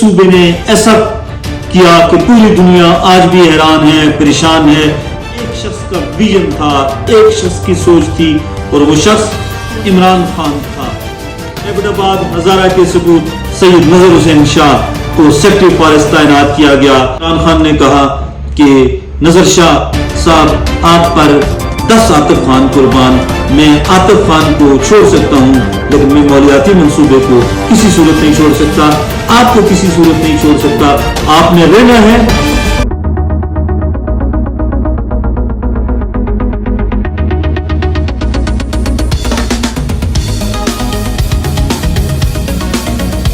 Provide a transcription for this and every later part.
सूबे ने ऐसा किया कि पूरी दुनिया आज भी हैरान है, परेशान है। एक शख्स का विजन था, एक शख्स की सोच थी और वो शख्स इमरान खान था। एबटाबाद हजारा के सबूत सैयद नजर हुसैन शाह को सेक्रेटरी फॉरेस्ट तैनात किया गया। इमरान खान ने कहा कि नजर शाह साहब आप पर 10 आतिफ खान कुर्बान, मैं आतिफ खान को छोड़ सकता हूँ लेकिन मैं मौलियाती मंसूबे को किसी सूरत नहीं छोड़ सकता, आपको किसी सूरत नहीं छोड़ सकता, आपने रहना है।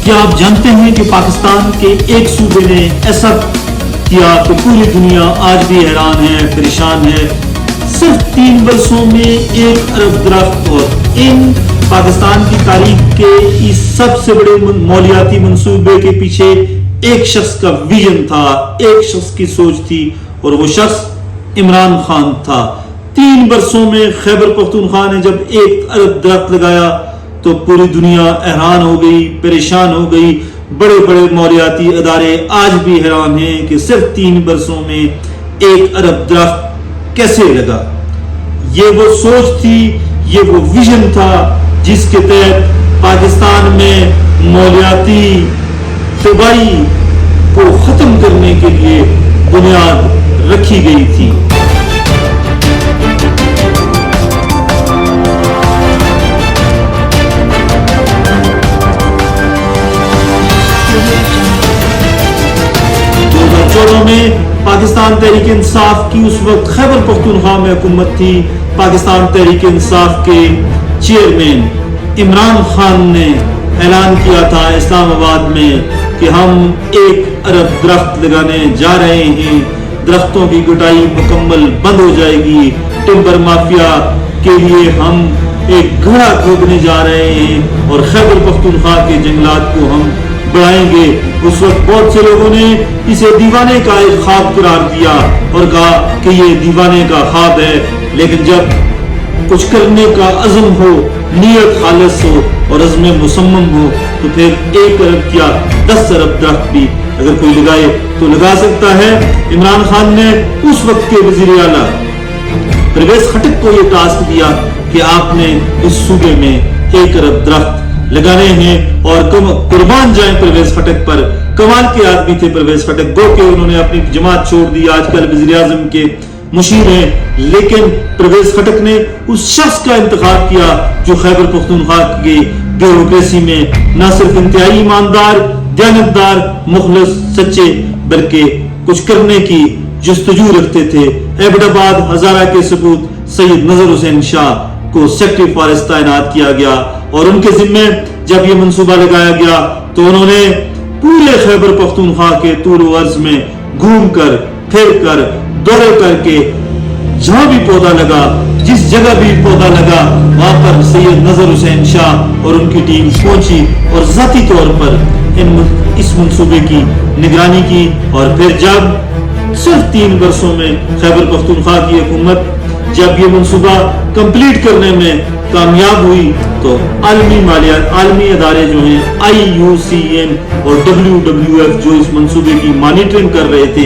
क्या आप जानते हैं कि पाकिस्तान के एक सूबे ने ऐसा किया कि पूरी दुनिया आज भी हैरान है, परेशान है। सिर्फ 3 वर्षों में 1 अरब दरख्त, और इन पाकिस्तान की तारीख के इस सबसे बड़े मौलियाती मंसूबे के पीछे एक शख्स का विजन था, एक शख्स की सोच थी और वो शख्स इमरान खान था। 3 वर्षों में खैबर पख्तूनख्वा ने जब 1 अरब दरख्त लगाया तो पूरी दुनिया हैरान हो गई, परेशान हो गई। बड़े बड़े मौलियाती अदारे आज भी हैरान हैं कि सिर्फ 3 वर्षों में 1 अरब दरख्त कैसे लगा। ये वो सोच थी, ये वो विजन था जिसके तहत पाकिस्तान में मौलियाती तबाही को खत्म करने के लिए बुनियाद रखी गई थी। में पाकिस्तान तहरीक इंसाफ की उस वक्त खैबर पख्तूनख्वा में हुकूमत थी। पाकिस्तान तहरीक इंसाफ के चेयरमैन इमरान खान ने ऐलान किया था इस्लामाबाद में कि हम 1 अरब दरख्त लगाने जा रहे हैं, दरख्तों की कटाई मुकम्मल बंद हो जाएगी, टिम्बर माफिया के लिए हम एक घड़ा खोदने जा रहे हैं और खैबर पख्तूनख्वा के जंगलात को हम बढ़ाएंगे। उस वक्त बहुत से लोगों ने इसे दीवाने का एक ख्वाब करार दिया और कहा कि ये दीवाने का ख्वाब है, लेकिन जब कुछ करने का अज़्म हो, नीयत खालिस हो और अज़्म मुसम्मम हो तो फिर 1 अरब क्या 10 अरब दरख्त भी अगर कोई लगाए तो लगा सकता है। इमरान खान ने उस वक्त के वज़ीर आला परवेज खटक को ये टास्क दिया कि आपने इस सूबे में 1 अरब दरख्त लगाने हैं और कुर्बान जाएं परवेज खटक पर। कमाल के आदमी थे परवेज खटक, गो के उन्होंने अपनी जमात छोड़ दी, आजकल वज़ीर आज़म के मुशीर हैं, लेकिन परवेज खटक ने उस शख्स का इंतखाब किया जो खैबर पख्तूनख्वा की ब्यूरोक्रेसी में न सिर्फ इंतहाई ईमानदार, दयानतदार, मुखलिस, सच्चे, बल्कि कुछ करने की जस्तजू रखते थे। एबटाबाद हजारा के सबूत सैयद नजर हुसैन शाह को सेक्रेटरी फॉरेस्ट तैनात किया गया और उनके जिम्मे जब ये मंसूबा लगाया गया तो उन्होंने पूरे खैबर पख्तूनख्वा के तूल अर्ज में घूम कर, फिर कर, दौरे करके जहां भी पौधा लगा, जिस जगह भी पौधा लगा, वहां पर सैयद नजर हुसैन शाह और उनकी टीम पहुंची और जाती तौर पर इस मंसूबे की निगरानी की। और फिर जब सिर्फ 3 वर्षों में खैबर पख्तूनख्वा की हुकूमत जब ये मंसूबा कंप्लीट करने में कामयाब हुई तो आलमी अदारे जो हैं IUCN और WWF जो इस मंसूबे की मॉनिटरिंग कर रहे थे,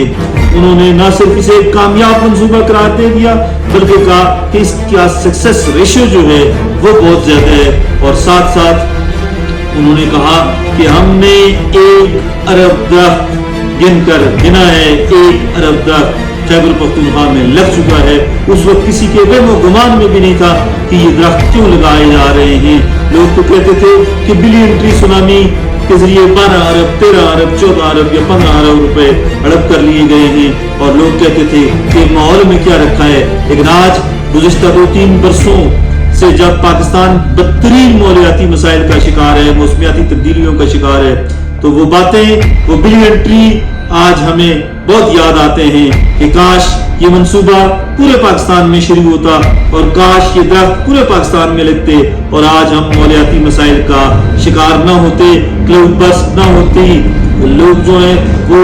उन्होंने न सिर्फ इसे एक कामयाब मंसूबा करार दे दिया बल्कि कहा कि इसका सक्सेस रेशियो जो है वो बहुत ज्यादा है। और साथ साथ उन्होंने कहा कि हमने 1 अरब दरख्त गिना है, 1 अरब दरख्त खैबर पख्तूनख्वा में लग चुका है। उस वक्त किसी के वहम गुमान में भी नहीं था कि ये दरख्त क्यों लगाए जा रहे हैं। लोग तो कहते थे कि बिलियन ट्री सुनामी के जरिए 12 अरब, 13 अरब, 14 अरब या 15 अरब रुपए हड़प कर लिए गए हैं और लोग कहते थे कि माहौल में क्या रखा है। लेकिन आज गुज़िश्ता 2-3 वर्षों से जब पाकिस्तान बदतरीन मौलियाती मसाइल का शिकार है, मौसमियाती तब्दीलियों का शिकार है, तो वो बातें, वो बिलियन ट्री आज हमें बहुत याद आते हैं कि काश ये मंसूबा पूरे पाकिस्तान में शुरू होता और काश ये दरख्त पूरे पाकिस्तान में लगते और आज हम मौलियाती मसाइल का शिकार ना होते, क्लाउड बस्ट ना होती, लोग जो हैं वो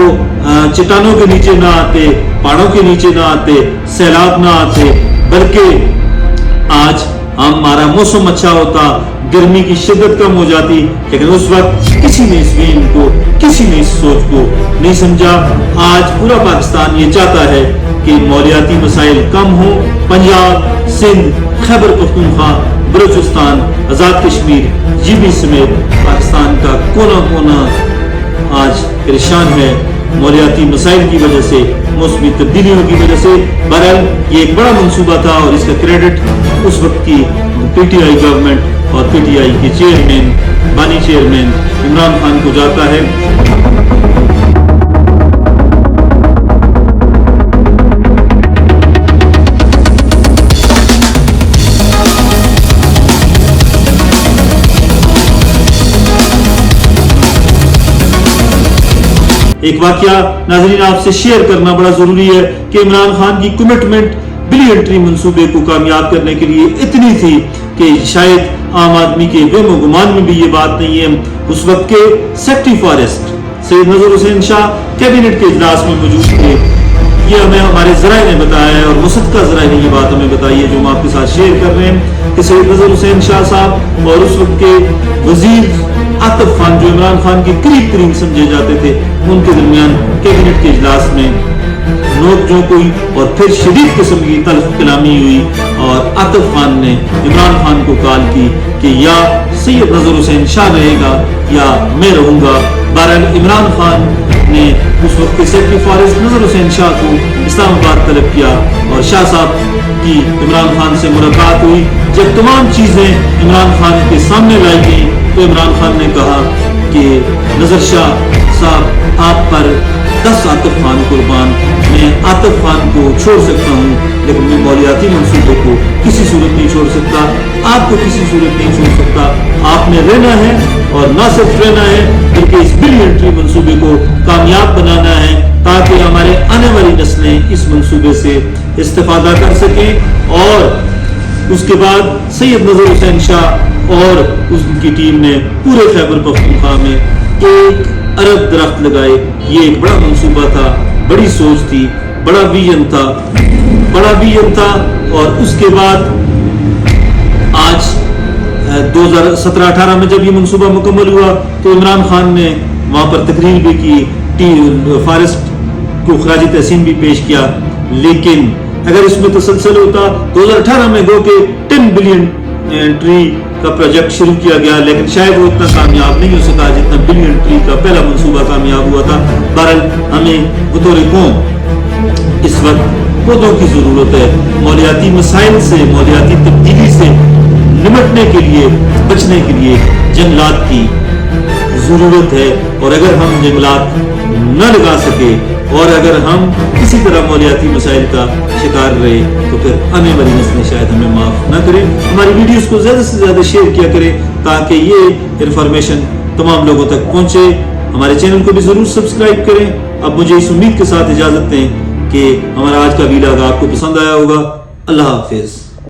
चट्टानों के नीचे ना आते, पहाड़ों के नीचे ना आते, सैलाब ना आते, बल्कि आज हमारा मौसम अच्छा होता, गर्मी की शिद्दत कम हो जाती, लेकिन उस वक्त किसी ने इस वीन को, किसी ने इस सोच को नहीं समझा। आज पूरा पाकिस्तान ये चाहता है कि मौलियाती मसाइल कम हो। पंजाब, सिंध, खैबर पख्तूनख्वा, बलूचिस्तान, आज़ाद कश्मीर, GB समेत पाकिस्तान का कोना कोना आज परेशान है मौलियाती मसाइल की वजह से, मौसमी तब्दीलियों की वजह से। बहरहाल ये एक बड़ा मंसूबा था और इसका क्रेडिट उस वक्त की PTI गवर्नमेंट और PTI के चेयरमैन, बानी चेयरमैन इमरान खान को जाता है। एक वाकया नाज़रीन आपसे शेयर करना बड़ा जरूरी है कि इमरान खान की कमिटमेंट बिलियन मंसूबे को कामयाब करने के लिए इतनी थी कि शायद आम आदमी के गम गुमान में भी ये बात नहीं है। उस वक्त के सेक्रेटरी फॉरेस्ट सैयद नजर हुसैन शाह कैबिनेट के इजलास में मौजूद थे। ये हमें हमारे ज़राए ने बताया है और मुसद्दक़ा ज़राए ने ये बात हमें बताई है जो हम आपके साथ शेयर कर रहे हैं कि सैयद नजर हुसैन शाह साहब और उस वक्त के वजीर आतिफ खान जो इमरान खान के करीब तरीन समझे जाते थे, उनके दरमियान कैबिनेट के इजलास में नोक-झोंक हुई और फिर शदीद किस्म की तल्ख कलामी हुई और आतिफ खान ने इमरान खान को कॉल की कि या सैयद नजर हुसैन शाह रहेगा या मैं रहूंगा। बहरहाल इमरान खान ने उस वक्त के सेक्रेटरी फॉरेस्ट नजर हुसैन शाह को इस्लामाबाद तलब किया और शाह साहब की इमरान खान से मुलाकात हुई। जब तमाम चीजें इमरान खान के सामने लाई गई तो इमरान खान ने कहा कि नजर शाह साहब आप पर 10 आतिफ खान कुर्बान, मैं आतिफ खान को छोड़ सकता हूँ लेकिन मैं मौलियाती मंसूबे को किसी सूरत नहीं छोड़ सकता, आपको किसी सूरत नहीं छोड़ सकता। आपने रहना है और ना सिर्फ रहना है बल्कि इस बिलियन मंसूबे को कामयाब बनाना है ताकि हमारे आने वाली नस्लें इस मंसूबे से इस्तेफादा कर सकें। और उसके बाद सैयद नजर हुसैन शाह और उसकी टीम ने पूरे खैबर पख्तूनख्वा में 1 अरब दरख्त लगाए। ये एक बड़ा मंसूबा था, बड़ी सोच थी, बड़ा विजन था। और उसके बाद आज 2017-18 में जब ये मंसूबा मुकम्मल हुआ तो इमरान खान ने वहाँ पर तकरीर भी की, फॉरेस्ट को खराज तहसीन भी पेश किया। लेकिन अगर इसमें तसलसल होता 2018 में गो के 10 बिलियन ट्री का प्रोजेक्ट शुरू किया गया, लेकिन शायद वो इतना कामयाब नहीं हो सका जितना बिलियन ट्री का पहला मंसूबा कामयाब हुआ था। बहरहाल हमें बतौर कौम इस वक्त पौधों की जरूरत है। मौलियाती मसाइल से, मौलियाती तब्दीली से निपटने के लिए, बचने के लिए जंगलात की जरूरत है। और अगर हम जंगलात न लगा सके और अगर हम किसी तरह मौलियाती मसाइल का शिकार रहे तो फिर आने वाली नस्लें शायद हमें माफ ना करें। हमारी वीडियोस को ज्यादा से ज्यादा शेयर किया करें ताकि ये इंफॉर्मेशन तमाम लोगों तक पहुंचे। हमारे चैनल को भी जरूर सब्सक्राइब करें। अब मुझे इस उम्मीद के साथ इजाजत दें कि हमारा आज का वीडियो आपको पसंद आया होगा। अल्लाह हाफिज।